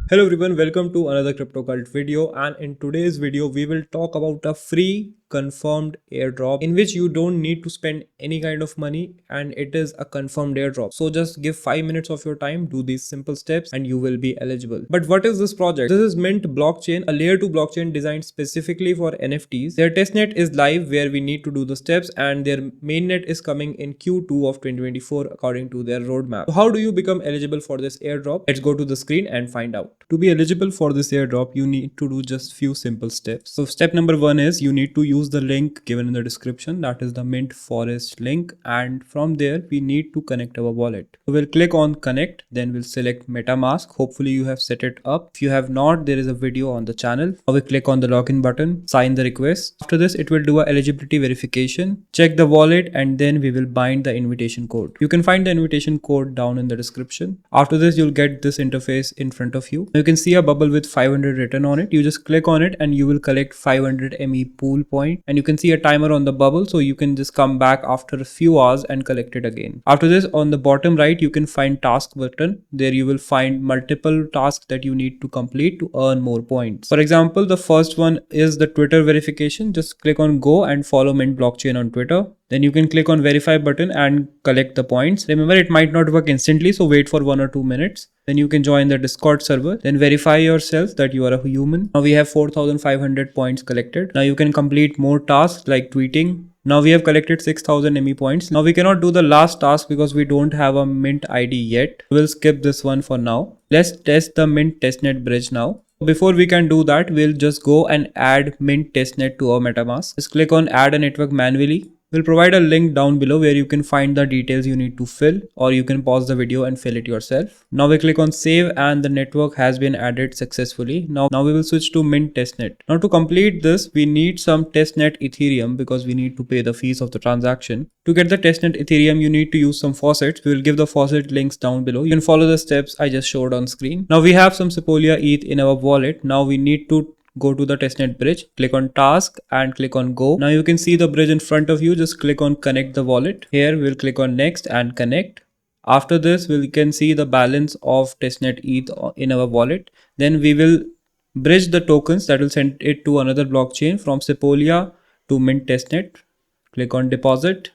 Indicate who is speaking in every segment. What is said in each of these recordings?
Speaker 1: Hello everyone, welcome to another crypto cult video, and in today's video we will talk about a free confirmed airdrop in which you don't need to spend any kind of money and it is a confirmed airdrop. So just give 5 minutes of your time, do these simple steps and you will be eligible. But what is this project? This is Mint blockchain, a layer 2 blockchain designed specifically for NFTs. Their testnet is live where we need to do the steps, and their mainnet is coming in Q2 of 2024 according to their roadmap. So how do you become eligible for this airdrop? Let's go to the screen and find out. To be eligible for this airdrop, you need to do just few simple steps. So step number 1 is you need to use the link given in the description, that is the Mint Forest link, and from there we need to connect our wallet. So we'll click on connect, then we'll select MetaMask. Hopefully you have set it up. If you have not, there is a video on the channel. Now we click on the login button, sign the request. After this it will do a eligibility verification, check the wallet, and then we will bind the invitation code. You can find the invitation code down in the description. After this you'll get this interface in front of you. You can see a bubble with 500 written on it. You just click on it and you will collect 500 ME pool point, and you can see a timer on the bubble, so you can just come back after a few hours and collect it again. After this, on the bottom right you can find task button. There you will find multiple tasks that you need to complete to earn more points. For example, the first one is the Twitter verification. Just click on go and follow Mint blockchain on Twitter. Then you can click on verify button and collect the points. Remember, it might not work instantly, so wait for 1 or 2 minutes. Then you can join the Discord server. Then verify yourself that you are a human. Now we have 4,500 points collected. Now you can complete more tasks like tweeting. Now we have collected 6,000 ME points. Now we cannot do the last task because we don't have a Mint ID yet. We'll skip this one for now. Let's test the Mint testnet bridge now. Before we can do that, we'll just go and add Mint testnet to our MetaMask. Just click on add a network manually. We'll provide a link down below where you can find the details you need to fill, or you can pause the video and fill it yourself. Now we click on save and the network has been added successfully. Now we will switch to Mint testnet. Now to complete this, we need some testnet Ethereum because we need to pay the fees of the transaction. To get the testnet Ethereum, you need to use some faucets. We will give the faucet links down below. You can follow the steps I just showed on screen. Now we have some Sepolia ETH in our wallet. Now we need to go to the testnet bridge, click on task and click on go. Now you can see the bridge in front of you. Just click on connect the wallet. Here we'll click on next and connect. After this, we can see the balance of testnet ETH in our wallet. Then we will bridge the tokens that will send it to another blockchain from Sepolia to Mint testnet. Click on deposit,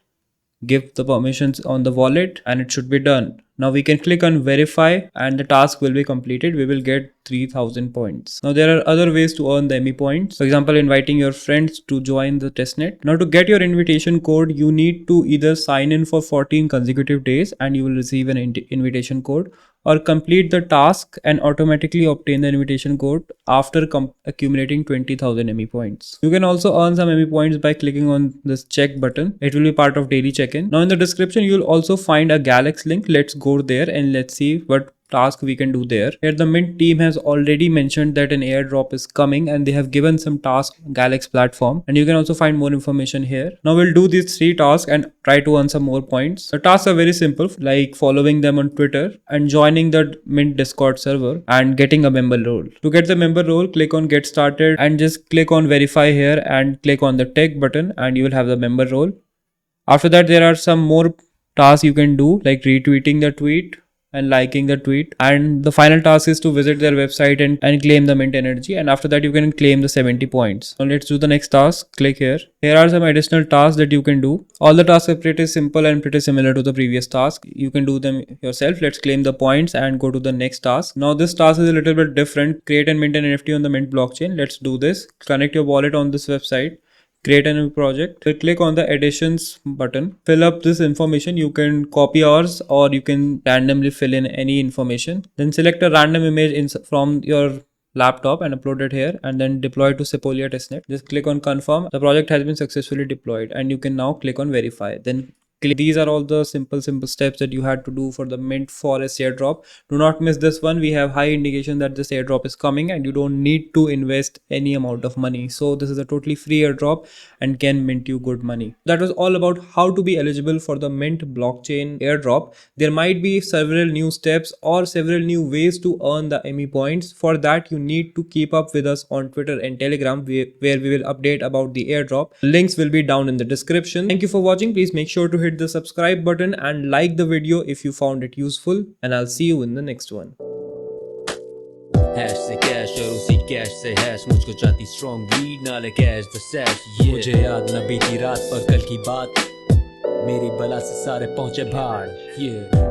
Speaker 1: give the permissions on the wallet, and it should be done. Now we can click on verify and the task will be completed. We will get 3,000 points. Now there are other ways to earn the ME points. For example, inviting your friends to join the testnet. Now to get your invitation code, you need to either sign in for 14 consecutive days and you will receive an invitation code, or complete the task and automatically obtain the invitation code after accumulating 20,000 ME points. You can also earn some ME points by clicking on this check button. It will be part of daily check-in. Now in the description, you will also find a Galxe link. Let's go there and let's see what task we can do there. Here the Mint team has already mentioned that an airdrop is coming and they have given some tasks Galxe platform, and you can also find more information here. Now we'll do these 3 tasks and try to earn some more points. The tasks are very simple, like following them on Twitter and joining the Mint Discord server and getting a member role. To get the member role, click on get started and just click on verify here and click on the tech button and you will have the member role. After that, there are some more tasks you can do, like retweeting the tweet and liking the tweet, and the final task is to visit their website and claim the Mint energy, and after that you can claim the 70 points. Now let's do the next task. Click here. Here are some additional tasks that you can do. All the tasks are pretty simple and pretty similar to the previous task. You can do them yourself. Let's claim the points and go to the next task. Now this task is a little bit different. Create and mint an NFT on the Mint blockchain. Let's do this. Connect your wallet on this website. Create a new project. Click on the additions button. Fill up this information. You can copy ours or you can randomly fill in any information. Then select a random image from your laptop and upload it here and then deploy it to Sepolia testnet. Just click on confirm. The project has been successfully deployed and you can now click on verify. Then these are all the simple steps that you had to do for the Mint Forest airdrop. Do not miss this one. We have high indication that this airdrop is coming and you don't need to invest any amount of money. So this is a totally free airdrop and can mint you good money. That was all about how to be eligible for the Mint blockchain airdrop. There might be several new steps or several new ways to earn the ME points. For that, you need to keep up with us on Twitter and Telegram where we will update about the airdrop. Links will be down in the description. Thank you for watching. Please make sure to hit the subscribe button and like the video if you found it useful, and I'll see you in the next one.
Speaker 2: Hash से cash और उसी cash से hash मुझको चाहती strong weed नाले cash the सैश मुझे याद न बीती रात पर कल की बात मेरी बला से सारे पहुंचे भाड़ ये